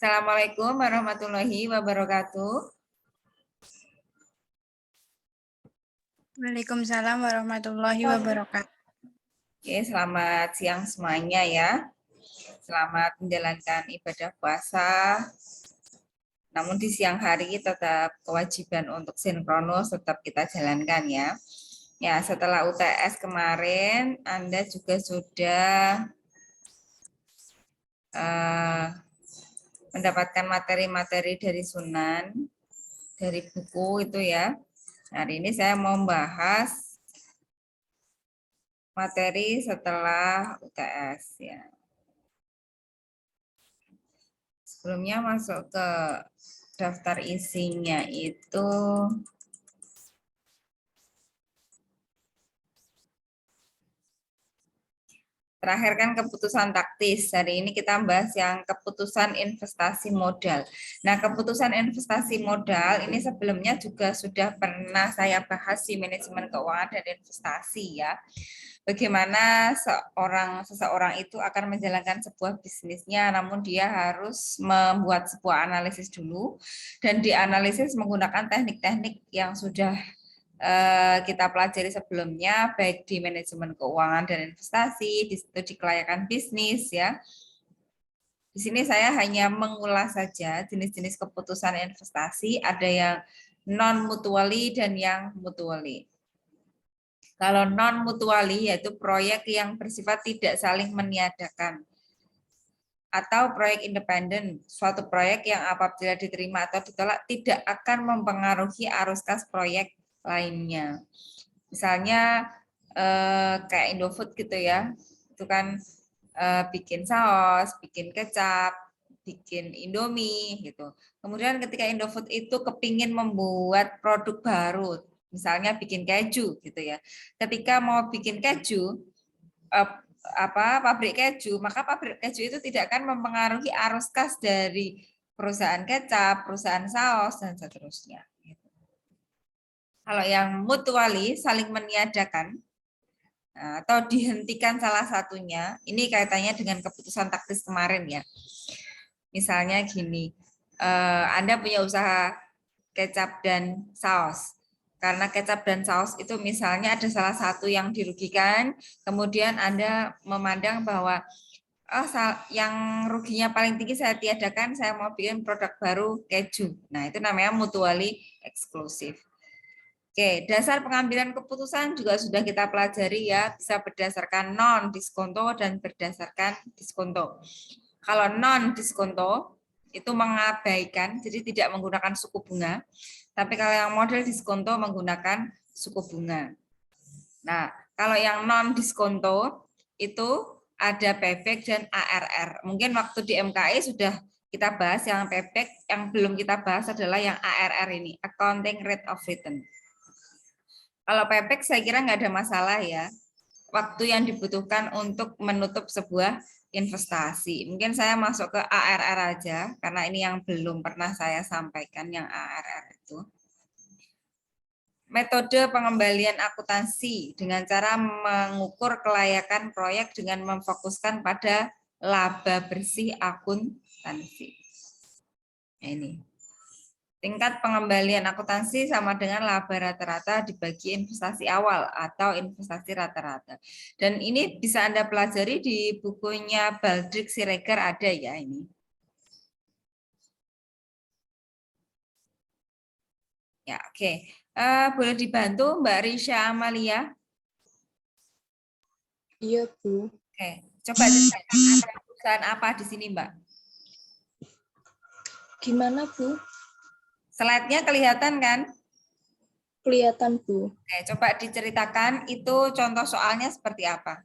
Assalamualaikum warahmatullahi wabarakatuh. Waalaikumsalam warahmatullahi wabarakatuh. Oke, selamat siang semuanya ya. Selamat menjalankan ibadah puasa. Namun di siang hari tetap kewajiban untuk sinkronus tetap kita jalankan ya. Ya, setelah UTS kemarin Anda juga sudah mendapatkan materi-materi dari Sunan, dari buku itu ya. Hari ini saya mau membahas materi setelah UTS ya. Sebelumnya masuk ke daftar isinya itu terakhir kan keputusan taktis. Hari ini kita bahas yang keputusan investasi modal. Nah, keputusan investasi modal ini sebelumnya juga sudah pernah saya bahas di manajemen keuangan dan investasi ya. Bagaimana seseorang itu akan menjalankan sebuah bisnisnya, namun dia harus membuat sebuah analisis dulu dan dianalisis menggunakan teknik-teknik yang sudah kita pelajari sebelumnya, baik di manajemen keuangan dan investasi, di situ di kelayakan bisnis ya. Di sini saya hanya mengulas saja jenis-jenis keputusan investasi, ada yang non mutually dan yang mutually. Kalau non mutually yaitu proyek yang bersifat tidak saling meniadakan, atau proyek independen, suatu proyek yang apabila diterima atau ditolak tidak akan mempengaruhi arus kas proyek lainnya. Misalnya kayak Indofood gitu ya, itu kan bikin saus, bikin kecap, bikin Indomie gitu. Kemudian ketika Indofood itu kepingin membuat produk baru, misalnya bikin keju gitu ya. Ketika mau bikin keju, pabrik keju, maka pabrik keju itu tidak akan mempengaruhi arus kas dari perusahaan kecap, perusahaan saus dan seterusnya. Kalau yang mutually saling meniadakan atau dihentikan salah satunya, ini kaitannya dengan keputusan taktis kemarin ya. Misalnya gini, Anda punya usaha kecap dan saus. Karena kecap dan saus itu misalnya ada salah satu yang dirugikan, kemudian Anda memandang bahwa yang ruginya paling tinggi saya tiadakan, saya mau bikin produk baru keju. Nah, itu namanya mutually eksklusif. Oke, dasar pengambilan keputusan juga sudah kita pelajari ya, bisa berdasarkan non-diskonto dan berdasarkan diskonto. Kalau non-diskonto itu mengabaikan, jadi tidak menggunakan suku bunga, tapi kalau yang model diskonto menggunakan suku bunga. Nah, kalau yang non-diskonto itu ada payback dan ARR. Mungkin waktu di MKI sudah kita bahas yang payback, yang belum kita bahas adalah yang ARR ini, Accounting Rate of Return. Kalau payback saya kira nggak ada masalah ya. Waktu yang dibutuhkan untuk menutup sebuah investasi. Mungkin saya masuk ke ARR aja, karena ini yang belum pernah saya sampaikan, yang ARR itu. Metode pengembalian akuntansi dengan cara mengukur kelayakan proyek dengan memfokuskan pada laba bersih akuntansi. Nah, ini. Tingkat pengembalian akuntansi sama dengan laba rata-rata dibagi investasi awal atau investasi rata-rata. Dan ini bisa Anda pelajari di bukunya Baldrick Siregar ada ya ini. Ya, oke. Boleh dibantu Mbak Risha Amalia? Iya, Bu. Oke, coba ceritakan ada perusahaan apa di sini, Mbak? Gimana, Bu? Slide-nya kelihatan kan? Kelihatan, Bu. Oke, coba diceritakan itu contoh soalnya seperti apa?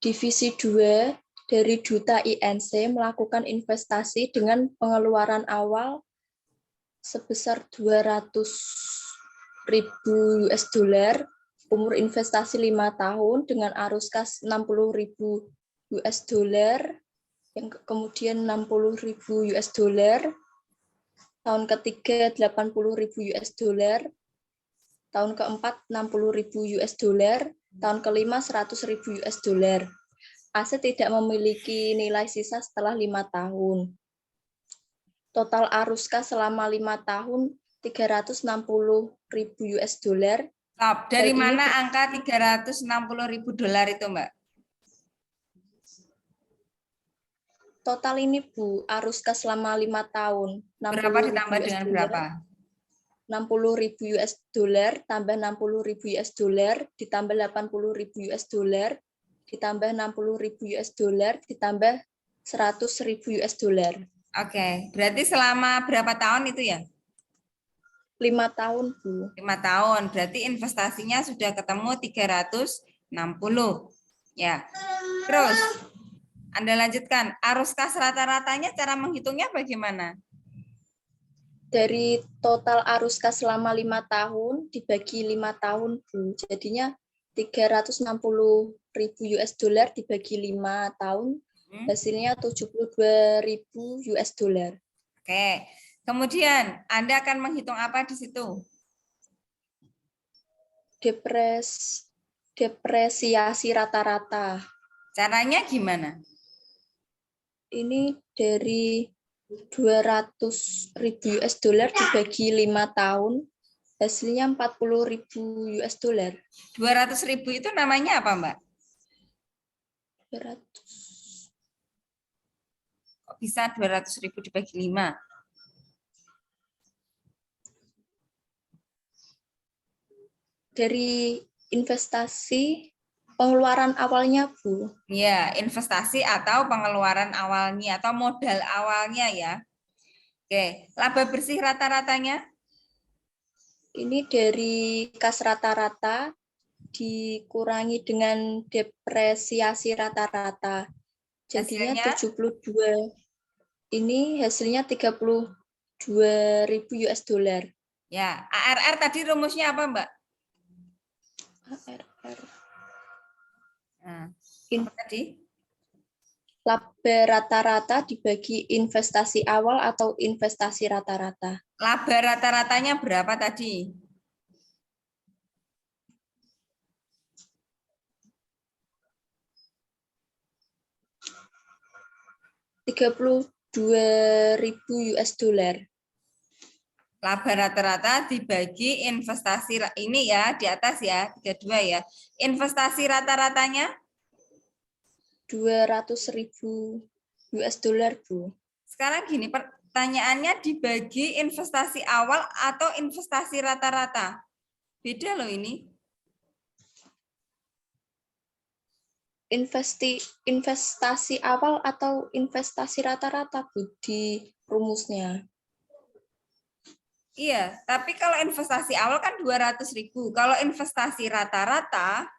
Divisi 2 dari Duta INC melakukan investasi dengan pengeluaran awal sebesar 200.000 US dollar, umur investasi 5 tahun dengan arus kas 60.000 US dollar, yang kemudian 60.000 US dollar, tahun ketiga 80.000 US dollar, tahun keempat 60.000 US dollar, tahun kelima 100.000 US dollar. Aset tidak memiliki nilai sisa setelah 5 tahun. total arus kas selama 5 tahun 360.000 US dollar. Stop. Dari Hal ini mana angka 360.000 dolar itu, Mbak? Total ini Bu, arus kas selama 5 tahun. Berapa ditambah 60.000 US dengan dollar, berapa? 60.000 US dollar, tambah 60.000 US dollar, ditambah 80.000 US dollar, ditambah 60.000 US dollar, ditambah 100.000 US dollar. Oke, berarti selama berapa tahun itu ya? 5 tahun, Bu. 5 tahun. Berarti investasinya sudah ketemu 360. Ya. Terus Anda lanjutkan. Arus kas rata-ratanya cara menghitungnya bagaimana? Dari total arus kas selama 5 tahun dibagi 5 tahun, Bu. Jadinya 360.000 US dollar dibagi 5 tahun, hasilnya 72.000 US dollar. Oke. Kemudian Anda akan menghitung apa di situ? Depresiasi rata-rata. Caranya gimana? Ini dari 200.000 US dollar dibagi 5 tahun, hasilnya 40.000 US dollar. 200.000 itu namanya apa, Mbak? 200. Kok bisa 200.000 dibagi 5? Dari investasi pengeluaran awalnya, Bu. Ya, investasi atau pengeluaran awalnya atau modal awalnya ya. Oke, laba bersih rata-ratanya? Ini dari kas rata-rata dikurangi dengan depresiasi rata-rata. Jadinya Hasilnya? 72. Ini hasilnya 32.000 US dollar. Ya, ARR tadi rumusnya apa, Mbak? ARR. Nah, In- apa tadi? Laba rata-rata dibagi investasi awal atau investasi rata-rata. Laba rata-ratanya berapa tadi? $32.000 US dollar. Laba rata-rata dibagi investasi ini ya, di atas ya, 32 ya. Investasi rata-ratanya? 200.000 US dollar, Bu. Sekarang gini, pertanyaannya dibagi investasi awal atau investasi rata-rata? Beda loh ini. Investasi awal atau investasi rata-rata, Bu, di rumusnya. Iya, tapi kalau investasi awal kan 200.000. Kalau investasi rata-rata,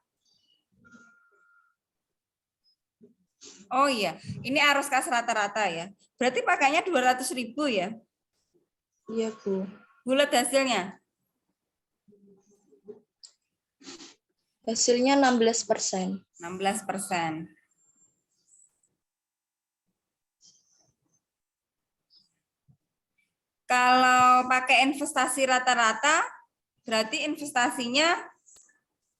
oh iya, ini arus kas rata-rata ya. Berarti pakainya 200.000 ya. Iya, Bu. Bulat hasilnya. Hasilnya 16%. 16%. Kalau pakai investasi rata-rata, berarti investasinya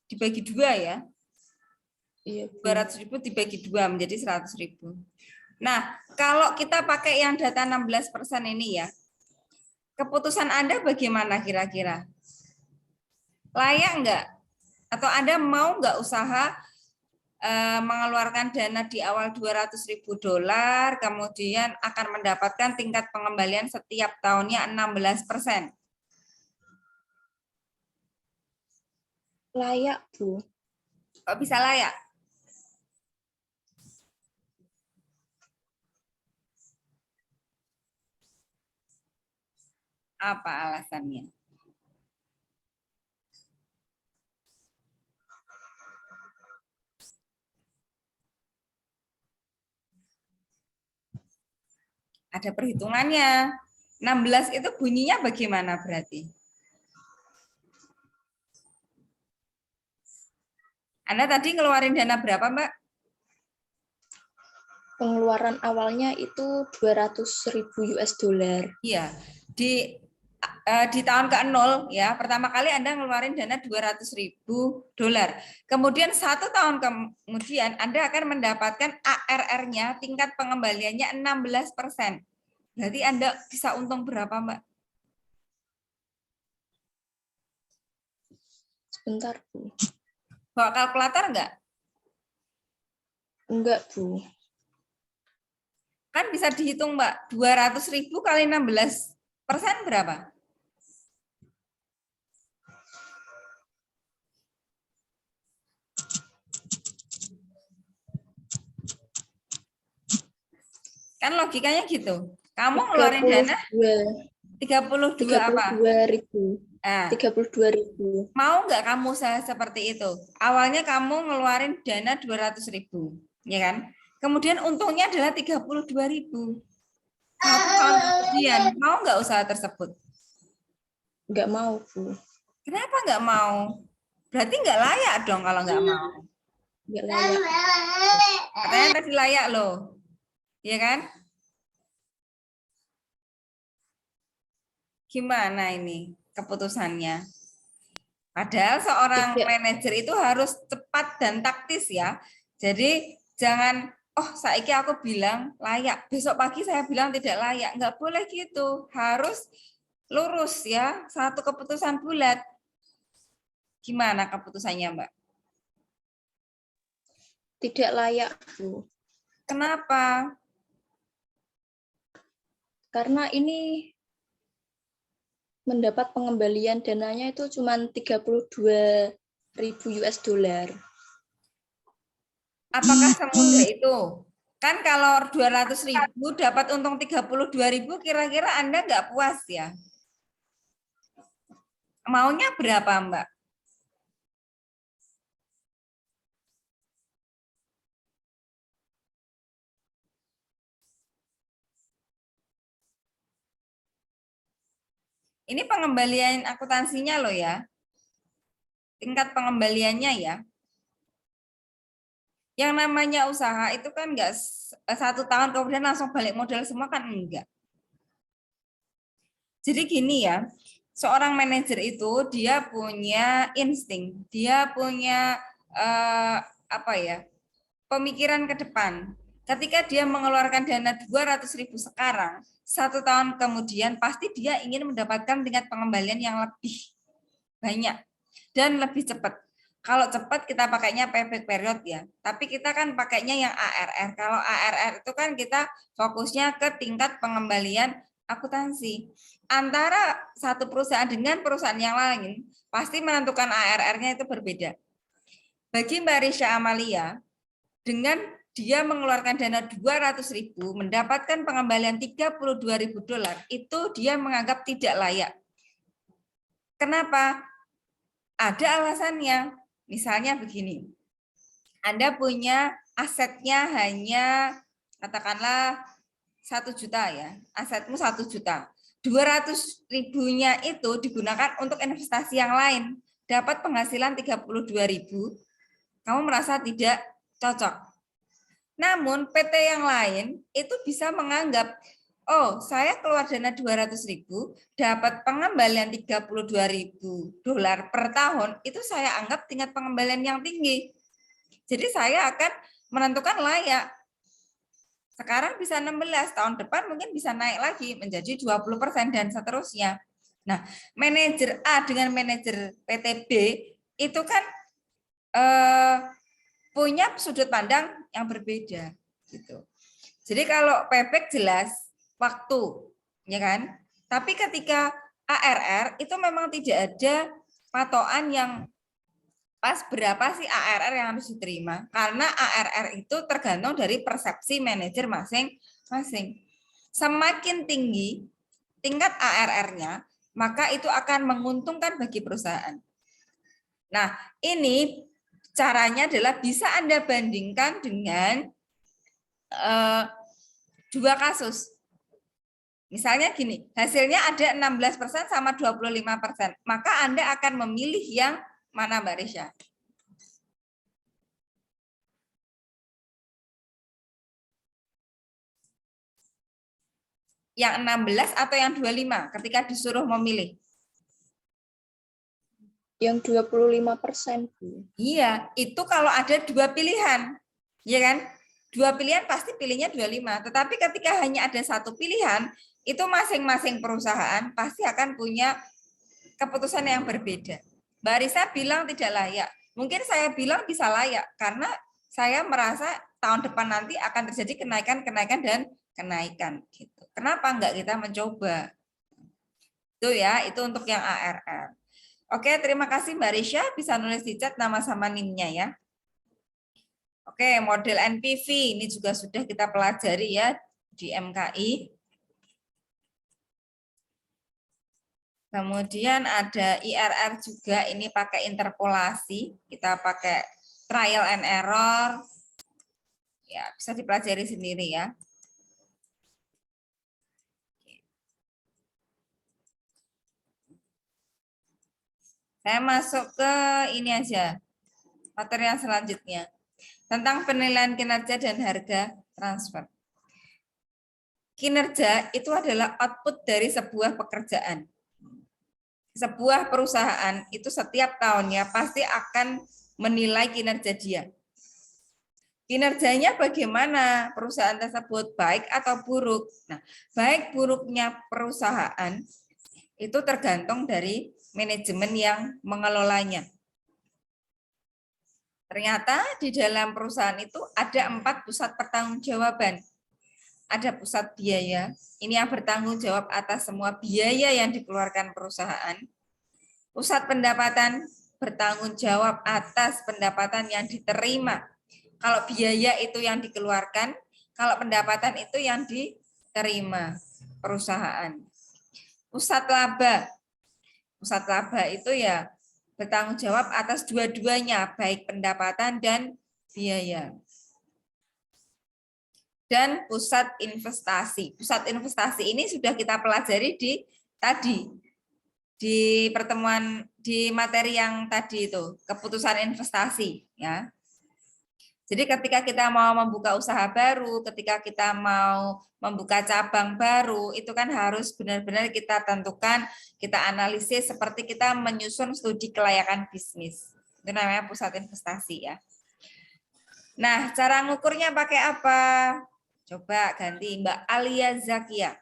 dibagi 2 ya. Iya, Bu. 200.000 dibagi 2 menjadi 100.000. Nah, kalau kita pakai yang data 16% ini ya, keputusan Anda bagaimana kira-kira? Layak enggak? Atau Anda mau enggak usaha mengeluarkan dana di awal 200.000 dolar, kemudian akan mendapatkan tingkat pengembalian setiap tahunnya 16%. Layak, Bu. Kok bisa layak? Apa alasannya? Ada perhitungannya. 16 itu bunyinya bagaimana berarti? Anda tadi ngeluarin dana berapa, Mbak? Pengeluaran awalnya itu 200.000 US dollar. Iya. Di tahun ke-0 ya, pertama kali Anda ngeluarin dana 200.000 dolar. Kemudian 1 tahun kemudian Anda akan mendapatkan ARR-nya, tingkat pengembaliannya 16%. Berarti Anda bisa untung berapa, Mbak? Sebentar, Bu. Bawa kalkulator enggak? Enggak, Bu. Kan bisa dihitung, Mbak. 200.000 kali 16% berapa? Kan logikanya gitu. Kamu ngeluarin dana 32 apa? 32.000. Nah, 32.000. mau nggak kamu usaha seperti itu? Awalnya kamu ngeluarin dana 200.000, ya kan? Kemudian untungnya adalah 32.000. 1 tahun kemudian, mau nggak usaha tersebut? Enggak mau, Bu. Kenapa nggak mau? Berarti nggak layak dong kalau nggak mau. Enggak layak. Katanya tadi layak loh, ya kan? Gimana ini keputusannya? Padahal seorang Tidak. manajer itu harus cepat dan taktis ya. Jadi jangan, oh saiki aku bilang layak, besok pagi saya bilang tidak layak. Nggak boleh gitu, harus lurus ya, satu keputusan bulat. Gimana keputusannya, Mbak? Tidak layak, Bu. Kenapa? Karena ini mendapat pengembalian dananya itu cuma 32.000 US dollar. Apakah semudah itu? Kan kalau 200.000 dapat untung 32.000, kira-kira Anda nggak puas ya? Maunya berapa, Mbak? Ini pengembalian akuntansinya loh ya. Tingkat pengembaliannya ya. Yang namanya usaha itu kan enggak 1 tahun kemudian langsung balik modal semua kan enggak. Jadi gini ya, seorang manajer itu dia punya insting, dia punya apa ya, pemikiran ke depan. Ketika dia mengeluarkan dana 200.000 sekarang, 1 tahun kemudian pasti dia ingin mendapatkan tingkat pengembalian yang lebih banyak dan lebih cepat. Kalau cepat kita pakainya payback period ya, tapi kita kan pakainya yang ARR. Kalau ARR itu kan kita fokusnya ke tingkat pengembalian akuntansi. Antara satu perusahaan dengan perusahaan yang lain, pasti menentukan ARR-nya itu berbeda. Bagi Mbak Risha Amalia, dengan dia mengeluarkan dana 200.000, mendapatkan pengembalian 32.000 dolar, itu dia menganggap tidak layak. Kenapa? Ada alasannya. Misalnya begini, Anda punya asetnya hanya katakanlah 1 juta ya, asetmu 1 juta. 200.000-nya itu digunakan untuk investasi yang lain, dapat penghasilan 32.000, kamu merasa tidak cocok. Namun PT yang lain itu bisa menganggap, oh saya keluar dana 200.000, dapat pengembalian 32.000 dolar per tahun, itu saya anggap tingkat pengembalian yang tinggi. Jadi saya akan menentukan layak. Sekarang bisa 16, tahun depan mungkin bisa naik lagi menjadi 20% dan seterusnya. Nah, manajer A dengan manajer PT B itu kan punya sudut pandang yang berbeda gitu. Jadi kalau payback jelas waktu, ya kan? Tapi ketika ARR itu memang tidak ada patokan yang pas berapa sih ARR yang harus diterima, karena ARR itu tergantung dari persepsi manajer masing-masing. Semakin tinggi tingkat ARR-nya, maka itu akan menguntungkan bagi perusahaan. Nah, ini caranya adalah bisa Anda bandingkan dengan 2 kasus. Misalnya gini, hasilnya ada 16% sama 25%. Maka Anda akan memilih yang mana, Mbak Risha? Yang 16 atau yang 25 ketika disuruh memilih? Yang 25%, Bu. Iya, itu kalau ada 2 pilihan. Iya kan? dua pilihan pasti pilihnya 25. Tetapi ketika hanya ada satu pilihan, itu masing-masing perusahaan pasti akan punya keputusan yang berbeda. Mbak Risa bilang tidak layak. Mungkin saya bilang bisa layak karena saya merasa tahun depan nanti akan terjadi kenaikan dan kenaikan. Gitu. Kenapa enggak kita mencoba? Itu ya, itu untuk yang ARR. Oke, terima kasih Mbak Risha. Bisa nulis di chat nama sama NIM-nya ya. Oke, model NPV ini juga sudah kita pelajari ya di MKI. Kemudian ada IRR juga, ini pakai interpolasi. Kita pakai trial and error. Ya, bisa dipelajari sendiri ya. Saya masuk ke ini aja, materi yang selanjutnya. Tentang penilaian kinerja dan harga transfer. Kinerja itu adalah output dari sebuah pekerjaan. Sebuah perusahaan itu setiap tahunnya pasti akan menilai kinerja dia. Kinerjanya bagaimana perusahaan tersebut, baik atau buruk. Nah, baik buruknya perusahaan itu tergantung dari manajemen yang mengelolanya. Ternyata di dalam perusahaan itu ada 4 pusat pertanggungjawaban. Ada pusat biaya, ini yang bertanggung jawab atas semua biaya yang dikeluarkan perusahaan. Pusat pendapatan bertanggung jawab atas pendapatan yang diterima. Kalau biaya itu yang dikeluarkan, kalau pendapatan itu yang diterima perusahaan. Pusat laba. Pusat laba itu ya bertanggung jawab atas dua-duanya, baik pendapatan dan biaya. Dan pusat investasi. Pusat investasi ini sudah kita pelajari di pertemuan di materi yang tadi itu, keputusan investasi ya. Jadi ketika kita mau membuka usaha baru, ketika kita mau membuka cabang baru, itu kan harus benar-benar kita tentukan, kita analisis seperti kita menyusun studi kelayakan bisnis. Itu namanya pusat investasi ya. Nah, cara ngukurnya pakai apa? Coba ganti Mbak Alia Zakia.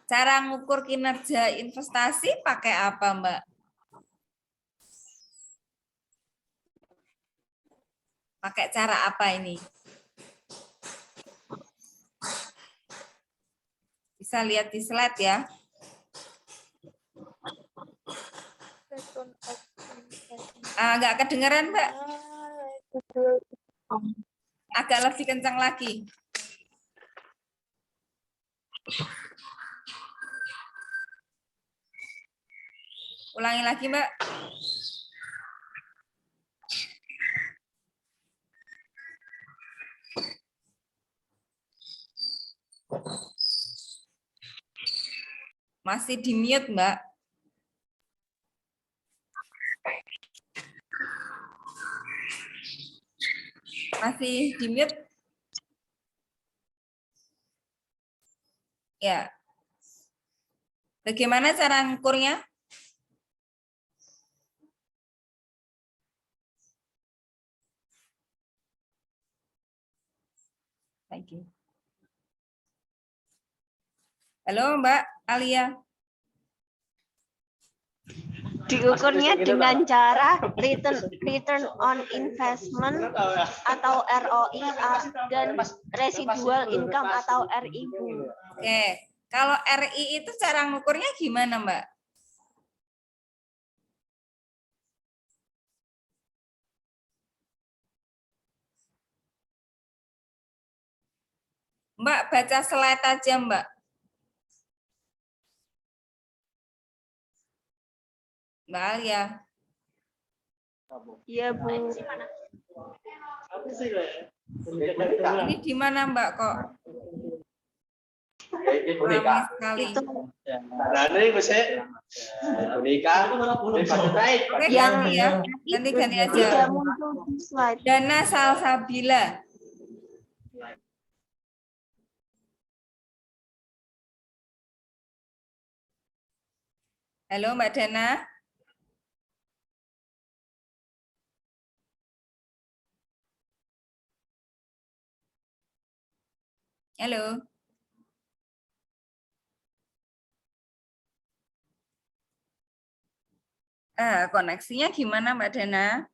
Cara ngukur kinerja investasi pakai apa, Mbak? Pakai cara apa ini? Bisa lihat di slide ya. Nggak kedengeran, Mbak? Agak lebih kencang lagi. Ulangi lagi, Mbak. Masih di mute, Mbak. Masih di mute? Ya. Bagaimana cara ngukurnya? Thank you. Halo, Mbak Alia. Diukurnya dengan cara return on investment atau ROI dan residual income atau RIU. Oke, kalau RI itu cara ngukurnya gimana, Mbak? Mbak baca slide aja, Mbak. Mbak Alia. Iya, Bu. Ini di mana, Mbak, kok? Ramai sekali. Oke, ganti ya. Ganti aja. Tidak muncul di slide. Dana Salsabila. Halo, Mbak Dana. Halo. Koneksinya gimana Mbak Dana?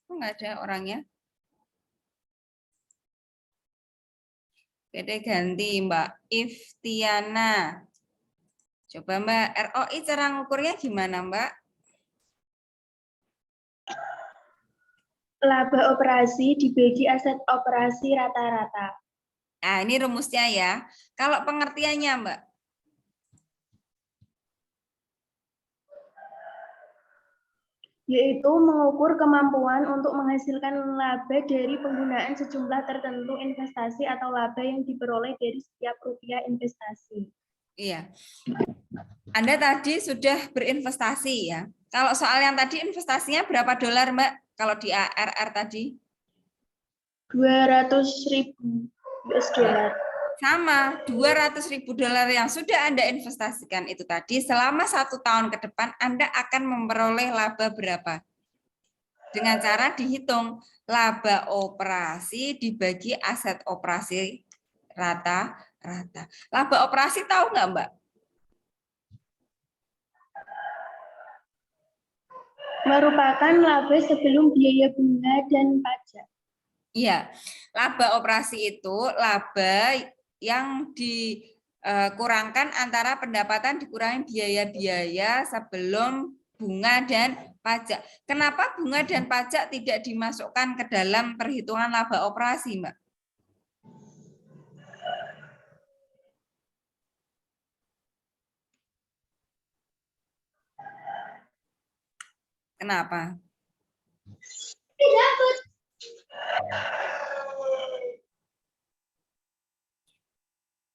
Kok nggak ada orangnya? Oke, ganti Mbak Iftiana. Coba Mbak, ROI cara ngukurnya gimana Mbak? Laba operasi dibagi aset operasi rata-rata. Nah, ini rumusnya ya. Kalau pengertiannya Mbak? Yaitu mengukur kemampuan untuk menghasilkan laba dari penggunaan sejumlah tertentu investasi atau laba yang diperoleh dari setiap rupiah investasi. Iya. Anda tadi sudah berinvestasi ya. Kalau soal yang tadi investasinya berapa dolar Mbak? Kalau di ARR tadi? 200.000 US dollar. Sama, 200.000 dolar yang sudah Anda investasikan itu tadi, selama 1 tahun ke depan Anda akan memperoleh laba berapa? Dengan cara dihitung laba operasi dibagi aset operasi rata-rata. Laba operasi tahu nggak Mbak? Merupakan laba sebelum biaya bunga dan pajak. Iya, laba operasi itu laba yang dikurangkan antara pendapatan dikurangi biaya-biaya sebelum bunga dan pajak. Kenapa bunga dan pajak tidak dimasukkan ke dalam perhitungan laba operasi, Mbak? Kenapa?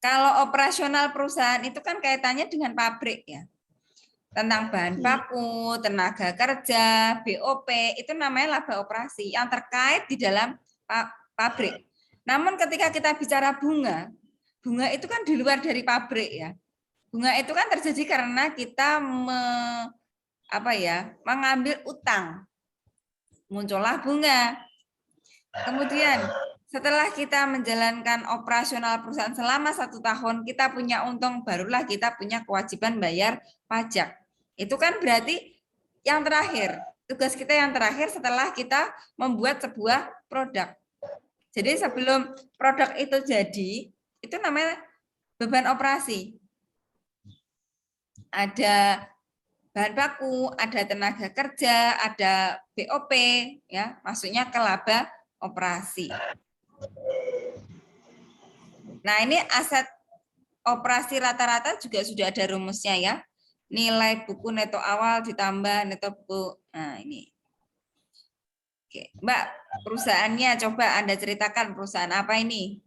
Kalau operasional perusahaan itu kan kaitannya dengan pabrik ya. Tentang bahan baku, tenaga kerja, BOP, itu namanya laba operasi yang terkait di dalam pabrik. Namun ketika kita bicara bunga, bunga itu kan di luar dari pabrik ya. Bunga itu kan terjadi karena kita mengambil utang. Muncullah bunga. Kemudian setelah kita menjalankan operasional perusahaan selama 1 tahun, kita punya untung, barulah kita punya kewajiban bayar pajak. Itu kan berarti yang terakhir, tugas kita yang terakhir setelah kita membuat sebuah produk. Jadi sebelum produk itu jadi, itu namanya beban operasi. Ada bahan baku, ada tenaga kerja, ada BOP, ya, maksudnya ke laba operasi. Nah, ini aset operasi rata-rata juga sudah ada rumusnya ya. Nilai buku neto awal ditambah neto buku. Nah, ini. Oke, Mbak, perusahaannya coba Anda ceritakan perusahaan apa ini?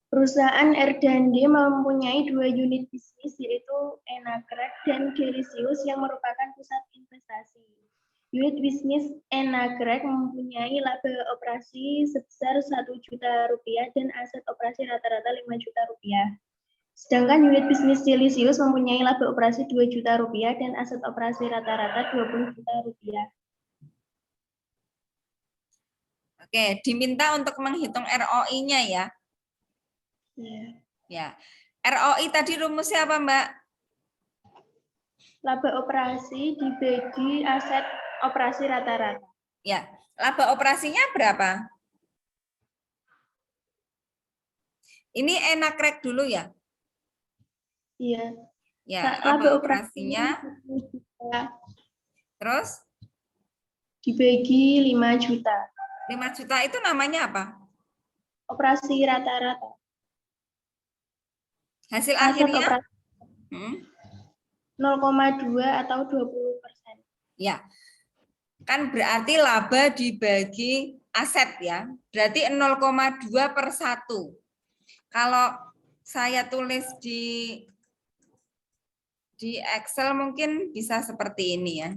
Perusahaan R&D mempunyai 2 unit bisnis, yaitu Enagrag dan Gelisius yang merupakan pusat investasi. Unit bisnis Enagrag mempunyai laba operasi sebesar 1 juta rupiah dan aset operasi rata-rata 5 juta rupiah. Sedangkan unit bisnis Gelisius mempunyai laba operasi 2 juta rupiah dan aset operasi rata-rata 20 juta rupiah. Oke, diminta untuk menghitung ROI-nya ya. Ya. ROI tadi rumusnya apa, Mbak? Laba operasi dibagi aset operasi rata-rata. Ya, laba operasinya berapa? Ini Enagrag dulu ya? Iya. Ya, laba operasinya. Terus? Dibagi 5 juta. 5 juta itu namanya apa? Operasi rata-rata. Hasil Aset akhirnya? operasi 0,2 atau 20%. Ya. Kan berarti laba dibagi aset ya. Berarti 0,2/1. Kalau saya tulis di Excel mungkin bisa seperti ini ya.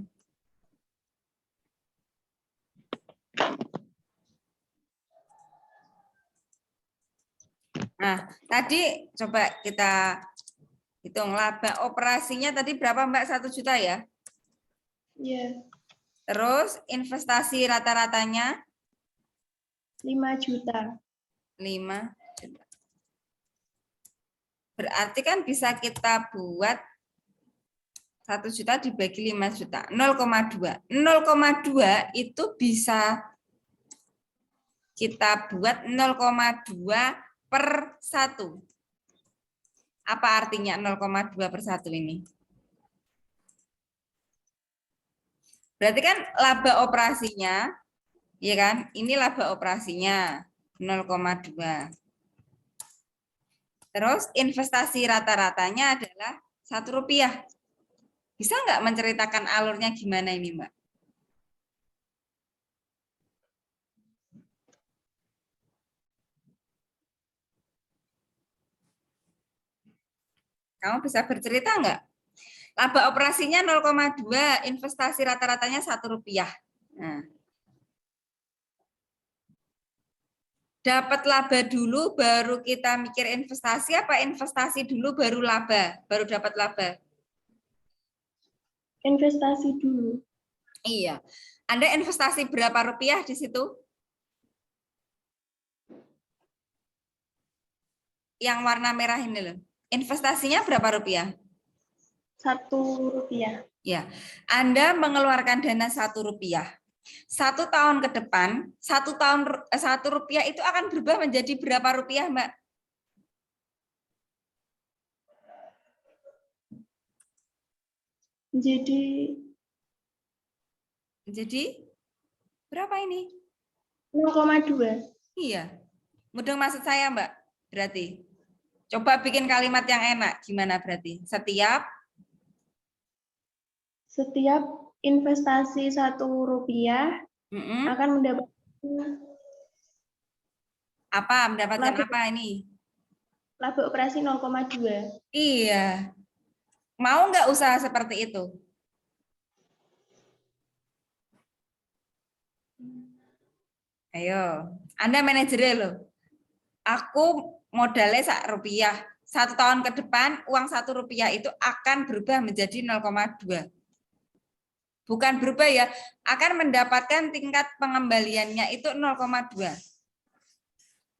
Nah, tadi coba kita hitung laba operasinya tadi berapa Mbak? 1 juta ya? Ya, Terus investasi rata-ratanya 5 juta. 5 juta. Berarti kan bisa kita buat 1 juta dibagi 5 juta, 0,2. 0,2 itu bisa kita buat 0,2 per 1. Apa artinya 0,2 per 1 ini? Berarti kan laba operasinya, ya kan? Ini laba operasinya 0,2. Terus investasi rata-ratanya adalah Rp1. Bisa nggak menceritakan alurnya gimana ini, Mbak? Kamu bisa bercerita nggak? Laba operasinya 0,2, investasi rata-ratanya Rp1. Nah. Dapat laba dulu baru kita mikir investasi, apa investasi dulu baru laba, baru dapat laba? Investasi dulu. Iya. Anda investasi berapa rupiah di situ? Yang warna merah ini loh. Investasinya berapa rupiah? Rp1. Ya, Anda mengeluarkan dana Rp1. 1 tahun ke depan, 1 rupiah itu akan berubah menjadi berapa rupiah, Mbak? Jadi berapa ini? 0,2. Iya. Mudah maksud saya, Mbak. Berarti. Coba bikin kalimat yang enak. Gimana berarti? Setiap investasi Rp1 akan mendapatkan apa ini? laba operasi 0,2. Iya. Mau nggak usaha seperti itu? Ayo, Anda manajernya loh. Aku modalnya Rp1. 1 tahun ke depan, uang Rp1 itu akan berubah menjadi 0,2. Bukan berubah ya, akan mendapatkan tingkat pengembaliannya itu 0,2.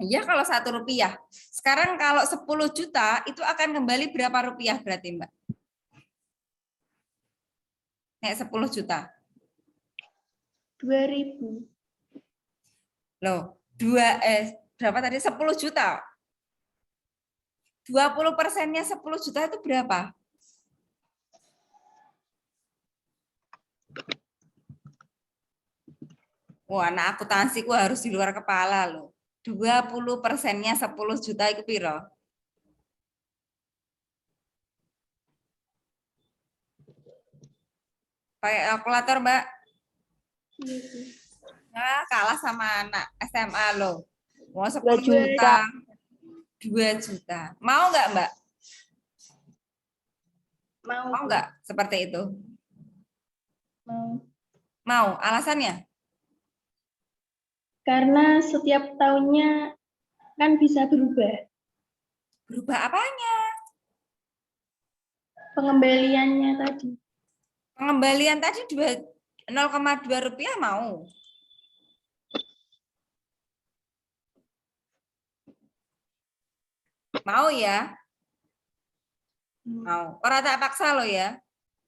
Iya kalau Rp1. Sekarang kalau 10 juta itu akan kembali berapa rupiah berarti Mbak? Nek 10 juta. 2.000. Loh, berapa tadi? 10 juta. 20%-nya 10 juta itu berapa? Wah, anak akuntansiku harus di luar kepala loh. 20%-nya 10 juta itu piro? Pakai kalkulator, Mbak? Nah, kalah sama anak SMA loh. Mau 10 juta. 2 juta. Mau nggak, Mbak? Mau nggak seperti itu? Mau. Mau. Alasannya? Karena setiap tahunnya kan bisa berubah. Berubah apanya? Pengembaliannya tadi. Pengembalian tadi 0,2 rupiah mau. Mau ya? Mau. Orang tak paksa lo ya.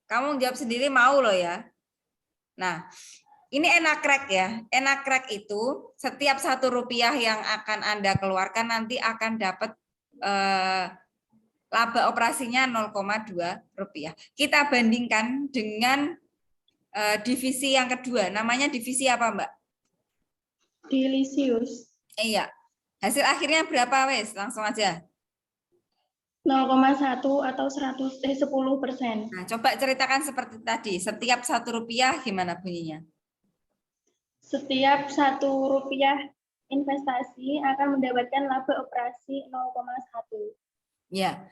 Kamu jawab sendiri mau lo ya. Nah, ini enakrek ya. Enakrek itu setiap Rp1 yang akan Anda keluarkan nanti akan dapat laba operasinya 0,2 rupiah. Kita bandingkan dengan divisi yang kedua. Namanya divisi apa, Mbak? Delisius. Iya. Hasil akhirnya berapa, wes? Langsung aja. 0,1 atau 10%. Nah, coba ceritakan seperti tadi. Setiap Rp1 gimana bunyinya? Setiap Rp1 investasi akan mendapatkan laba operasi 0,1. Ya.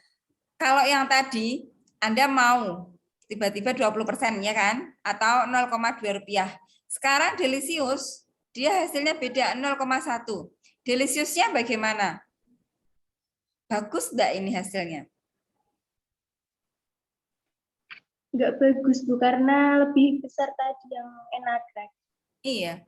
Kalau yang tadi Anda mau tiba-tiba 20% ya kan? Atau 0,2 rupiah. Sekarang Delisius dia hasilnya beda 0,1. Delisiusnya bagaimana? Bagus enggak ini hasilnya? Nggak bagus, Bu, karena lebih besar tadi yang enagrek. Iya.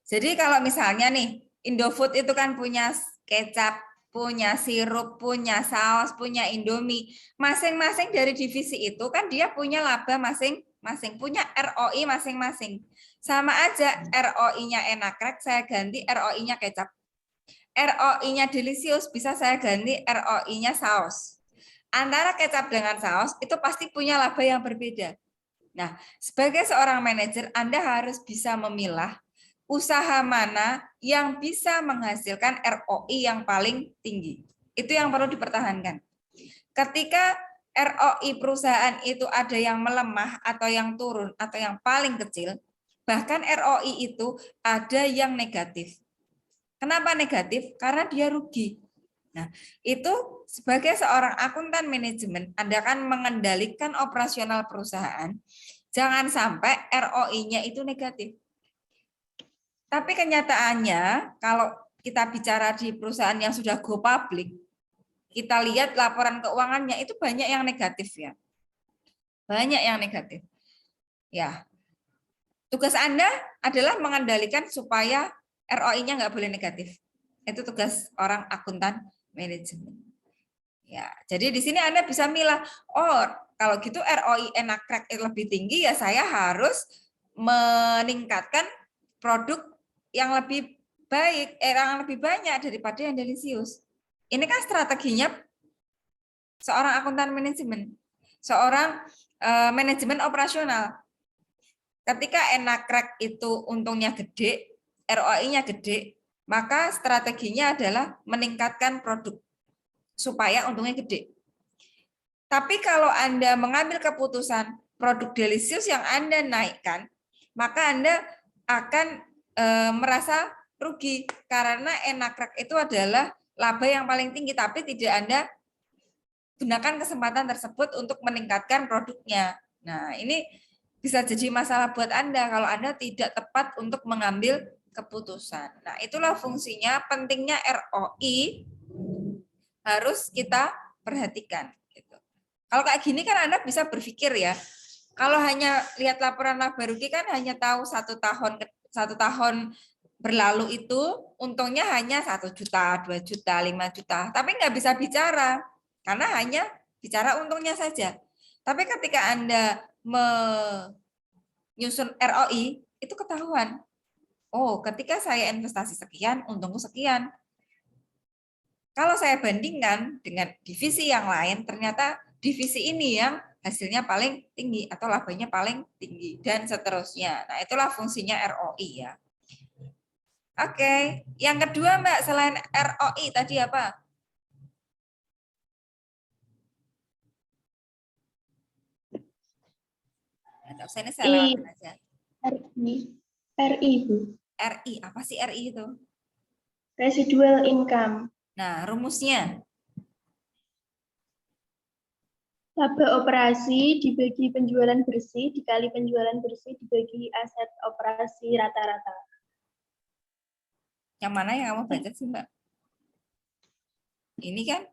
Jadi kalau misalnya nih, Indofood itu kan punya kecap, punya sirup, punya saus, punya Indomie. Masing-masing dari divisi itu kan dia punya laba masing-masing, punya ROI masing-masing. Sama aja ROI-nya enagrek, saya ganti ROI-nya kecap. ROI-nya delicious bisa saya ganti ROI-nya saus. Antara kecap dengan saus itu pasti punya laba yang berbeda. Nah, sebagai seorang manajer, Anda harus bisa memilah usaha mana yang bisa menghasilkan ROI yang paling tinggi. Itu yang perlu dipertahankan. Ketika ROI perusahaan itu ada yang melemah atau yang turun atau yang paling kecil, bahkan ROI itu ada yang negatif. Kenapa negatif? Karena dia rugi. Nah, itu sebagai seorang akuntan manajemen, Anda akan mengendalikan operasional perusahaan. Jangan sampai ROI-nya itu negatif. Tapi kenyataannya, kalau kita bicara di perusahaan yang sudah go public, kita lihat laporan keuangannya itu banyak yang negatif ya. Banyak yang negatif. Ya. Tugas Anda adalah mengendalikan supaya ROI-nya nggak boleh negatif. Itu tugas orang akuntan manajemen. Ya, jadi di sini Anda bisa milah, oh kalau gitu ROI enagrek lebih tinggi ya saya harus meningkatkan produk yang lebih baik, yang lebih banyak daripada yang delicious. Ini kan strateginya seorang akuntan manajemen, seorang manajemen operasional. Ketika enagrek itu untungnya gede, ROI-nya gede, maka strateginya adalah meningkatkan produk supaya untungnya gede. Tapi kalau Anda mengambil keputusan produk delicious yang Anda naikkan, maka Anda akan merasa rugi karena enagrek itu adalah laba yang paling tinggi, tapi tidak Anda gunakan kesempatan tersebut untuk meningkatkan produknya. Nah, ini bisa jadi masalah buat Anda kalau Anda tidak tepat untuk mengambil keputusan. Nah, itulah fungsinya pentingnya ROI harus kita perhatikan. Gitu. Kalau kayak gini kan Anda bisa berpikir ya, kalau hanya lihat laporan laba rugi kan hanya tahu satu tahun berlalu itu untungnya hanya 1 juta, 2 juta, 5 juta, tapi nggak bisa bicara karena hanya bicara untungnya saja. Tapi ketika Anda menyusun ROI itu ketahuan. Oh, ketika saya investasi sekian, untungku sekian. Kalau saya bandingkan dengan divisi yang lain, ternyata divisi ini yang hasilnya paling tinggi atau labanya paling tinggi dan seterusnya. Nah, itulah fungsinya ROI ya. Oke, yang kedua Mbak, selain ROI tadi apa? Enggak usah, ini saya lewatkan aja. RI, Bu. RI, apa sih RI itu? Residual income. Nah, rumusnya. Laba operasi dibagi penjualan bersih dikali penjualan bersih dibagi aset operasi rata-rata. Yang mana yang kamu baca sih, Mbak? Ini kan?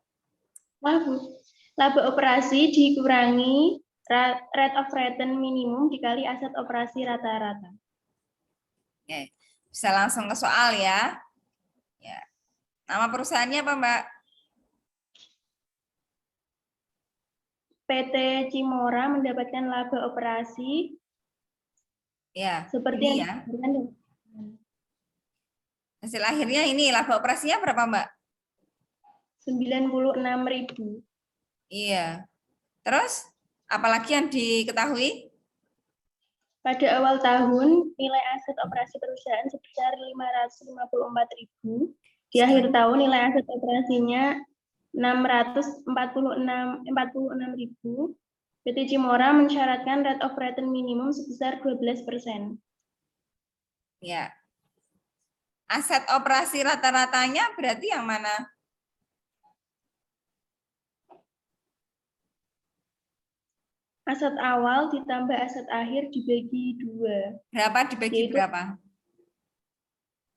Laba operasi dikurangi rate of return minimum dikali aset operasi rata-rata. Oke, bisa langsung ke soal ya. Ya. Nama perusahaannya apa, Mbak? PT Cimora mendapatkan laba operasi Ya, seperti ini ya. Hasil akhirnya ini laba operasinya berapa, Mbak? 96.000. Iya. Terus apalagi yang diketahui? Pada awal tahun, nilai aset operasi perusahaan sebesar 554.000. Di akhir tahun, nilai aset operasinya 646.000. PT Cimora mensyaratkan rate of return minimum sebesar 12%. Ya. Aset operasi rata-ratanya berarti yang mana? Aset awal ditambah aset akhir dibagi 2. Berapa dibagi Yaitu berapa?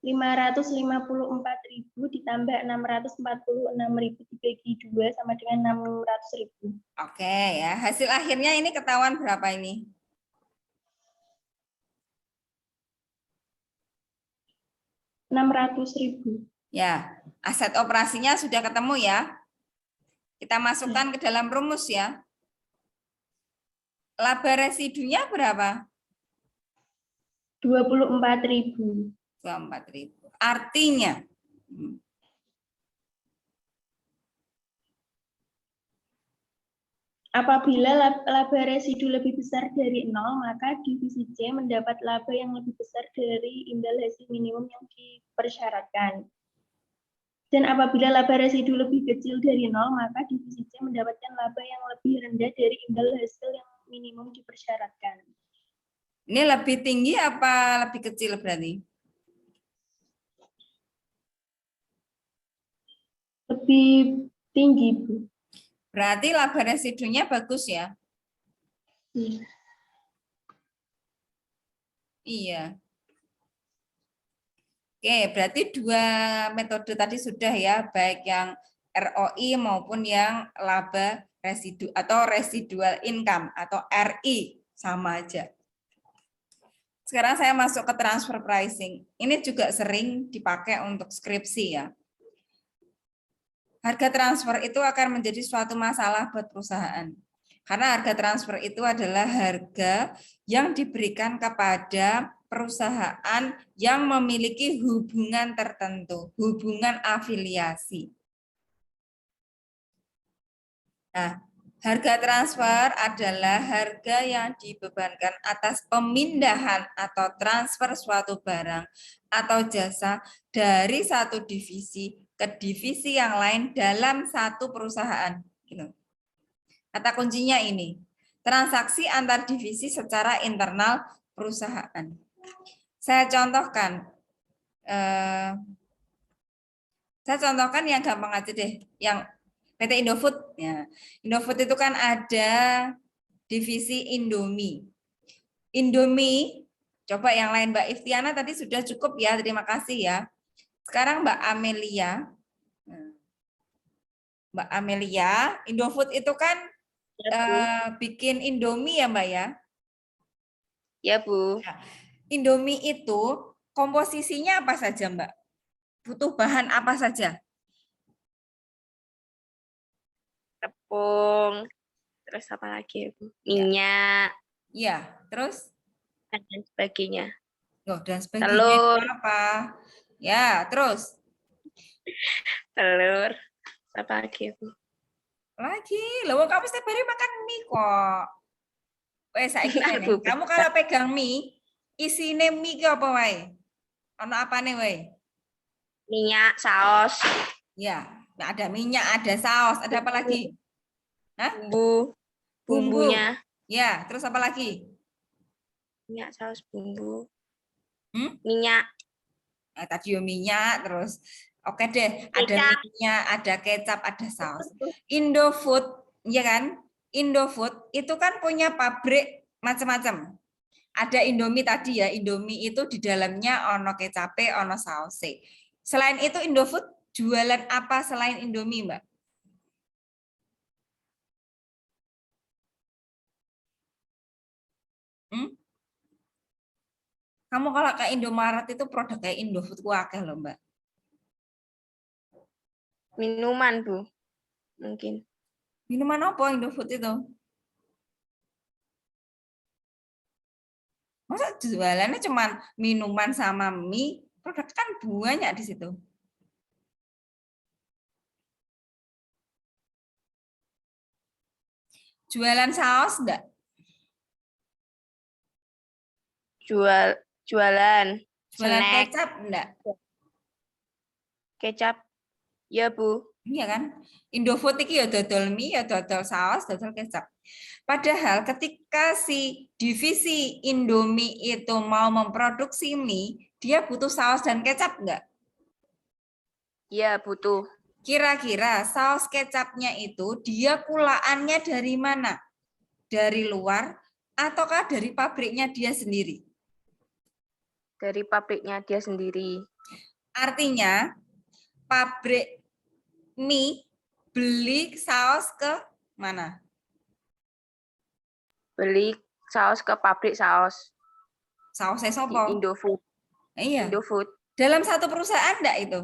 554.000 ditambah 646.000 dibagi 2 sama dengan 600.000. Oke ya, hasil akhirnya ini ketahuan berapa ini? 600.000. Ya, aset operasinya sudah ketemu ya. Kita masukkan ke dalam rumus ya. Laba residunya berapa? 24.000. 24.000. Artinya, apabila laba residu lebih besar dari 0, maka divisi C mendapat laba yang lebih besar dari imbal hasil minimum yang dipersyaratkan. Dan apabila laba residu lebih kecil dari 0, maka divisi C mendapatkan laba yang lebih rendah dari imbal hasil yang minimum dipersyaratkan. ini lebih tinggi apa lebih kecil berarti? Lebih tinggi, Bu. Berarti laba residunya bagus ya? Iya. Iya. Oke, berarti dua metode tadi sudah ya, baik yang ROI maupun yang laba residu atau residual income atau RI, sama aja. Sekarang saya masuk ke transfer pricing. Ini juga sering dipakai untuk skripsi ya. Harga transfer itu akan menjadi suatu masalah buat perusahaan. Karena harga transfer itu adalah harga yang diberikan kepada perusahaan yang memiliki hubungan tertentu, hubungan afiliasi. Nah, harga transfer adalah harga yang dibebankan atas pemindahan atau transfer suatu barang atau jasa dari satu divisi ke divisi yang lain dalam satu perusahaan. Gitu. Kata kuncinya ini, transaksi antar divisi secara internal perusahaan. Saya contohkan yang gampang aja deh, yang PT Indofood. Ya. Indofood itu kan ada divisi Indomie. Indomie, coba yang lain Mbak Iftiana tadi sudah cukup ya, terima kasih ya. Sekarang Mbak Amelia. Mbak Amelia, Indofood itu kan bikin Indomie ya Mbak ya? Ya, Bu. Indomie itu komposisinya apa saja Mbak? Butuh bahan apa saja? Tepung. Terus apa lagi, Bu? Minyak. Iya, terus? Dan sebagainya. Loh, dan sebagainya Telur. itu apa? Ya, terus? Telur. Apa lagi, Bu? Lagi, loh kamu setiap hari makan mie kok. Saiki ngene, Bu, kamu kalau pegang mie, isine mie ki apa wae? Ono apane wae? Minyak, saus. Ya, nah ada minyak, ada saus, ada apa lagi? Hah? Bumbu. Bumbunya. Ya, terus apa lagi? Minyak, saus, bumbu. Minyak. Nah, tadi minyak, terus oke deh, ada minyak, ada kecap, ada saus. Indofood, ya kan? Indofood itu kan punya pabrik macam-macam. Ada Indomie tadi ya, Indomie itu di dalamnya ono kecape, ono sausé. Selain itu Indofood jualan apa selain Indomie, Mbak? Kamu kalau ke Indomaret itu produk kayak Indofood ku akeh loh, Mbak. Minuman, Bu. Mungkin. Minuman apa Indofood itu? Masa jualannya cuma minuman sama mie? Produk kan banyak di situ. Jualan saus enggak? Jualan. Jualan Snack. kecap enggak? Kecap. Ya, Bu. Iya kan? Indofood iki ya dodol mie, ya dodol saus, dodol kecap. Padahal ketika si divisi Indomie itu mau memproduksi mie, dia butuh saus dan kecap enggak? Iya, butuh. Kira-kira saus kecapnya itu dia kulaannya dari mana? Dari luar ataukah dari pabriknya dia sendiri? Dari pabriknya dia sendiri. Artinya pabrik mie beli saus ke mana? Beli saus ke pabrik saus Sausnya sopo? Indofood. Iya. Indofood. Dalam satu perusahaan enggak itu?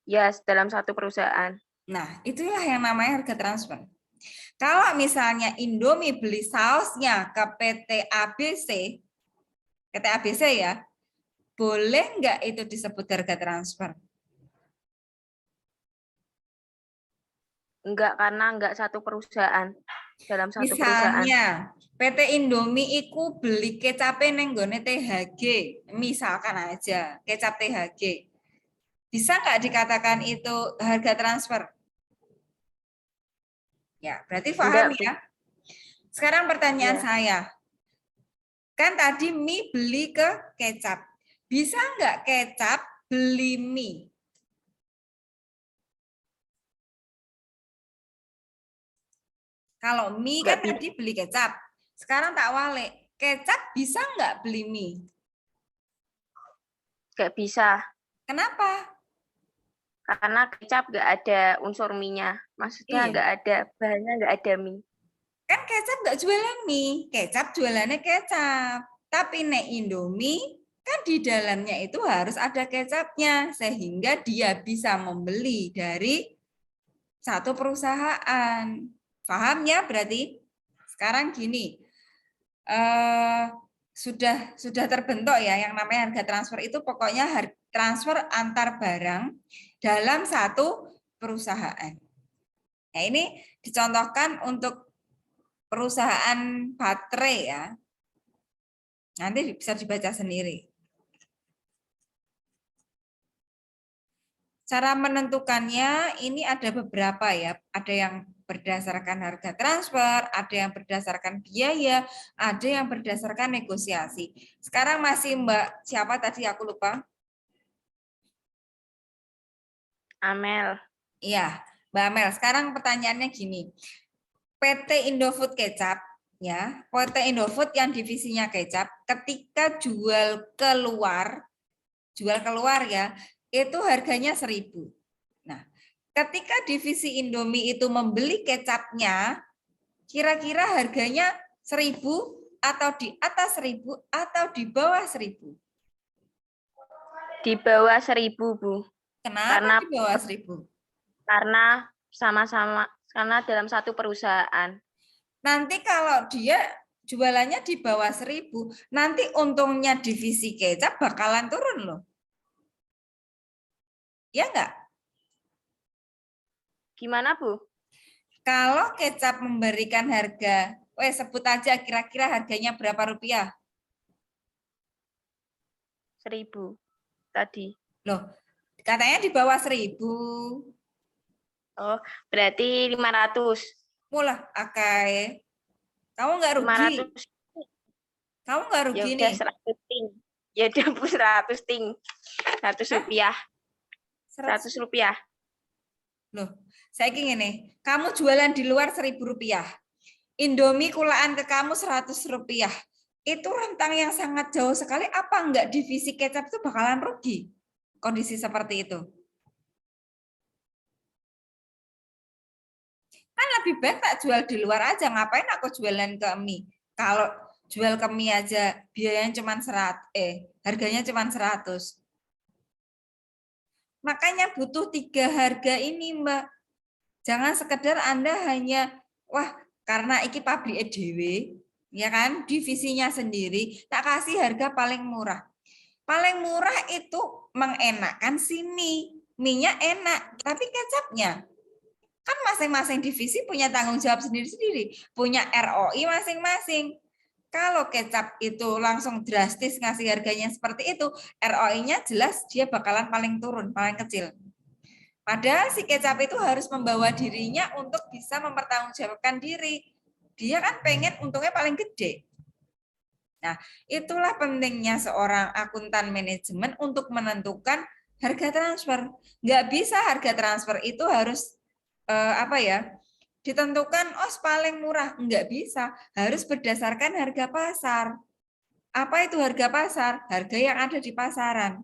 Yes, dalam satu perusahaan. Nah, itulah yang namanya harga transfer. Kalau misalnya Indomie beli sausnya ke PT ABC, PT ABC ya, boleh nggak itu disebut harga transfer? Enggak, karena enggak satu perusahaan. Dalam satu perusahaan. Misalnya PT Indomie iku beli kecap neng nggone THG, misalkan aja kecap THG. Bisa nggak dikatakan itu harga transfer? Ya, berarti paham Enggak, Bu. ya. Sekarang pertanyaan Iya. saya, kan tadi mie beli ke kecap. Bisa nggak kecap beli mie? Kalau mie kan Nggak bisa. tadi beli kecap. Sekarang tak walik, kecap bisa nggak beli mie? Nggak bisa. Kenapa? Karena kecap nggak ada unsur mie-nya. Maksudnya Iya. nggak ada, bahannya nggak ada mie. Kan kecap nggak jualan mie, kecap jualannya kecap. Tapi nek Indomie, kan di dalamnya itu harus ada kecapnya, sehingga dia bisa membeli dari satu perusahaan. Paham ya berarti? Sekarang gini, sudah terbentuk ya yang namanya harga transfer itu pokoknya transfer antar barang dalam satu perusahaan. Nah ini dicontohkan untuk perusahaan baterai ya. Nanti bisa dibaca sendiri. Cara menentukannya ini ada beberapa ya. Ada yang berdasarkan harga transfer, ada yang berdasarkan biaya, ada yang berdasarkan negosiasi. Sekarang masih Mbak siapa tadi aku lupa? Amel. Iya, Mbak Amel. Sekarang pertanyaannya gini. PT Indofood Kecap ya, PT Indofood yang divisinya kecap ketika jual keluar ya, itu harganya 1.000. Nah, ketika divisi Indomie itu membeli kecapnya, kira-kira harganya 1.000 atau di atas 1.000 atau di bawah 1.000? Di bawah 1.000, Bu. Kenapa Karena di bawah 1.000? Karena sama-sama, karena dalam satu perusahaan. Nanti kalau dia jualannya di bawah 1.000, nanti untungnya divisi kecap bakalan turun loh. Ya enggak? Gimana, Bu? Kalau kecap memberikan harga, sebut aja kira-kira harganya berapa rupiah? 1.000 tadi. Loh, katanya di bawah 1.000. Oh, berarti 500. Mulah, akai. Kamu nggak rugi. 500. Kamu nggak Ya rugi udah nih. 100 ting. Ya udah, Bu, 100 ting. 100 rupiah. 100 rupiah. Loh, saya ingin nih, kamu jualan di luar 1.000 rupiah. Indomie kulaan ke kamu 100 rupiah. Itu rentang yang sangat jauh sekali. Apa enggak divisi kecap itu bakalan rugi? Kondisi seperti itu. Kan lebih baik tak jual di luar aja. Ngapain aku jualan ke mie? Kalau jual ke mie aja biayanya cuma harganya cuma 100. Makanya butuh 3 harga ini, Mbak. Jangan sekedar Anda hanya karena iki pabrik EDW, ya kan, divisinya sendiri, tak kasih harga paling murah. Paling murah itu mengenakan si mie. Mie-nya enak, tapi kecapnya kan masing-masing divisi punya tanggung jawab sendiri-sendiri, punya ROI masing-masing. Kalau kecap itu langsung drastis ngasih harganya seperti itu, ROI-nya jelas dia bakalan paling turun, paling kecil. Padahal si kecap itu harus membawa dirinya untuk bisa mempertanggungjawabkan diri. Dia kan pengen untungnya paling gede. Nah, itulah pentingnya seorang akuntan manajemen untuk menentukan harga transfer. Nggak bisa harga transfer itu harus ditentukan paling murah. Nggak bisa, harus berdasarkan harga pasar. Apa itu harga pasar? Harga yang ada di pasaran.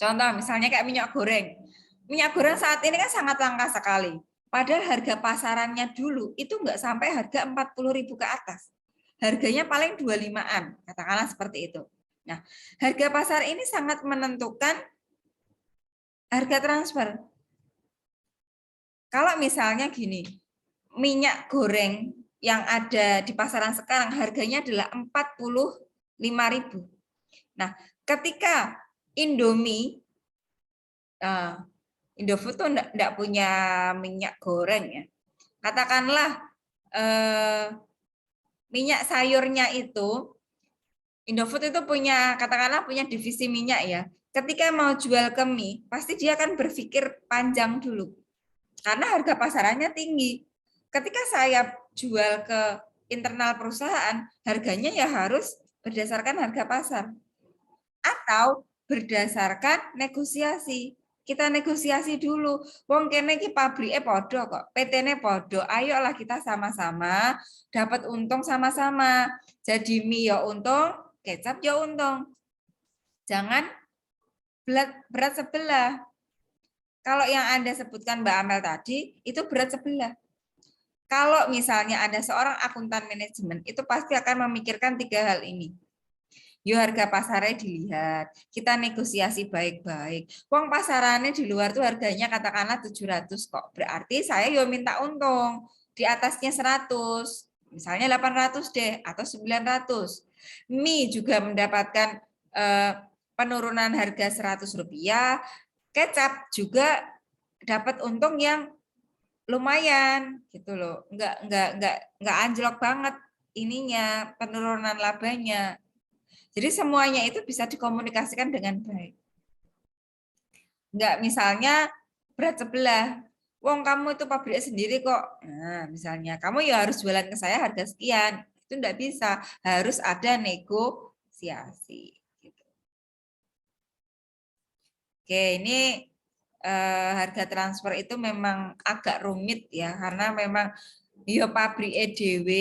Contoh misalnya kayak minyak goreng. Minyak goreng saat ini kan sangat langka sekali. Padahal harga pasarannya dulu itu nggak sampai harga 40.000 ke atas. Harganya paling 25-an, katakanlah seperti itu. Nah, harga pasar ini sangat menentukan harga transfer. Kalau misalnya gini, minyak goreng yang ada di pasaran sekarang harganya adalah 45.000. Nah, ketika Indomie, Indofood tuh enggak punya minyak goreng ya. Katakanlah minyak sayurnya itu, Indofood itu punya, katakanlah punya divisi minyak ya. Ketika mau jual ke mie, pasti dia akan berpikir panjang dulu. Karena harga pasarannya tinggi. Ketika saya jual ke internal perusahaan, harganya ya harus berdasarkan harga pasar. Atau berdasarkan negosiasi. Kita negosiasi dulu. Wong kene iki pabrike podo kok, PT-ne podo. Ayolah kita sama-sama dapat untung sama-sama. Jadi mie ya untung, kecap ya untung. Jangan berat sebelah. Kalau yang Anda sebutkan Mbak Amel tadi, itu berat sebelah. Kalau misalnya ada seorang akuntan manajemen, itu pasti akan memikirkan 3 hal ini. Yo harga pasarnya dilihat, kita negosiasi baik-baik. Uang pasarannya di luar tuh harganya katakanlah 700 kok. Berarti saya yo minta untung di atasnya 100. Misalnya 800 deh atau 900. Mie juga mendapatkan penurunan harga Rp100. Kecap juga dapat untung yang lumayan gitu loh. Enggak anjlok banget ininya, penurunan labanya. Jadi semuanya itu bisa dikomunikasikan dengan baik. Enggak misalnya berat sebelah. Wong kamu itu pabrik sendiri kok. Nah, misalnya kamu ya harus jualan ke saya harga sekian. Itu enggak bisa. Harus ada negosiasi. Gitu. Oke, ini harga transfer itu memang agak rumit ya. Karena memang ya pabrik EDW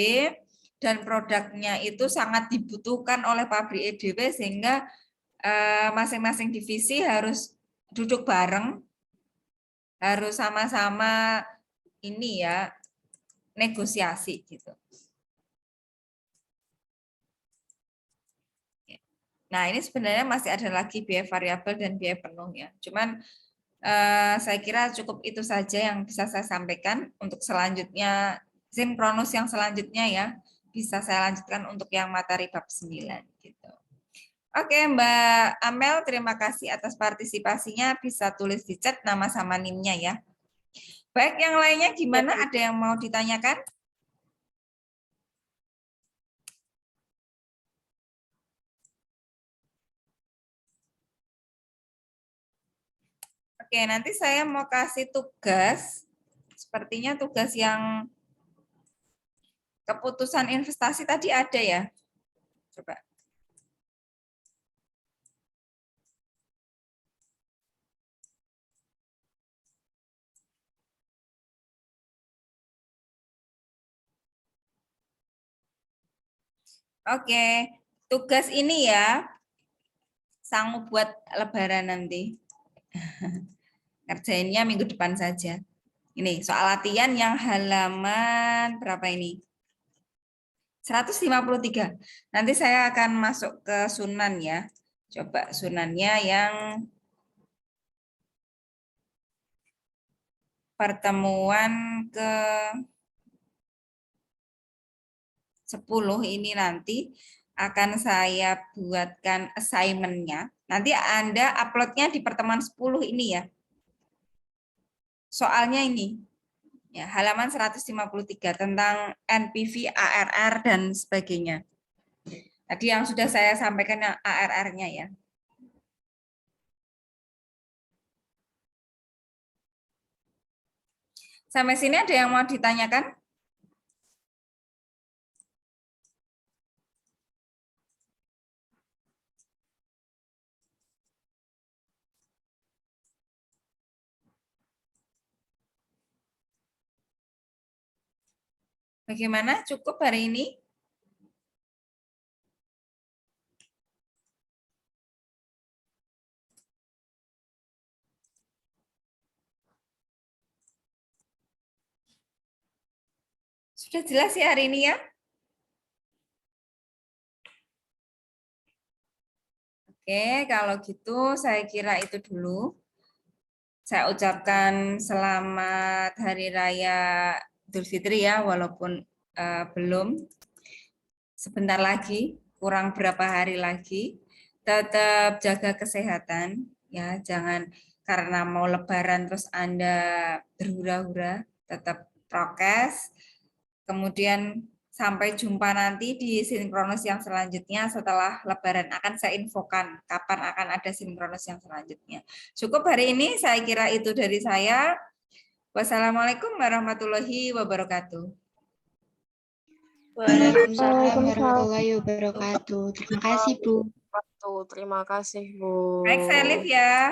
dan produknya itu sangat dibutuhkan oleh pabrik EDW sehingga masing-masing divisi harus duduk bareng, harus sama-sama ini ya negosiasi gitu. Nah ini sebenarnya masih ada lagi biaya variabel dan biaya penuh ya. Cuman saya kira cukup itu saja yang bisa saya sampaikan. Untuk selanjutnya sinkronus yang selanjutnya ya bisa saya lanjutkan untuk yang materi bab 9 gitu. Oke, Mbak Amel, terima kasih atas partisipasinya. Bisa tulis di chat nama sama NIM-nya ya. Baik, yang lainnya gimana? Ada yang mau ditanyakan? Oke, nanti saya mau kasih tugas. Sepertinya tugas yang keputusan investasi tadi ada ya. Coba. Oke, tugas ini ya, sanggup buat lebaran nanti. Kerjainnya minggu depan saja. Ini soal latihan yang halaman berapa ini? 153. Nanti saya akan masuk ke sunan ya. Coba sunannya yang pertemuan ke 10 ini nanti akan saya buatkan assignment-nya. Nanti Anda upload-nya di pertemuan 10 ini ya. Soalnya ini, ya, halaman 153 tentang NPV, ARR, dan sebagainya. Tadi yang sudah saya sampaikan ARR-nya ya. Sampai sini ada yang mau ditanyakan? Bagaimana? Cukup hari ini? Sudah jelas ya hari ini ya? Oke, kalau gitu saya kira itu dulu. Saya ucapkan selamat Hari Raya Idul Fitri ya, walaupun belum. Sebentar lagi, kurang berapa hari lagi. Tetap jaga kesehatan ya, jangan karena mau Lebaran terus Anda berhura-hura, tetap prokes. Kemudian sampai jumpa nanti di sinkronus yang selanjutnya setelah Lebaran. Akan saya infokan kapan akan ada sinkronus yang selanjutnya. Cukup hari ini, saya kira itu dari saya. Wassalamualaikum warahmatullahi wabarakatuh. Waalaikumsalam warahmatullahi wabarakatuh. Terima kasih, Bu. Terima kasih, Bu. Baik, saya live ya.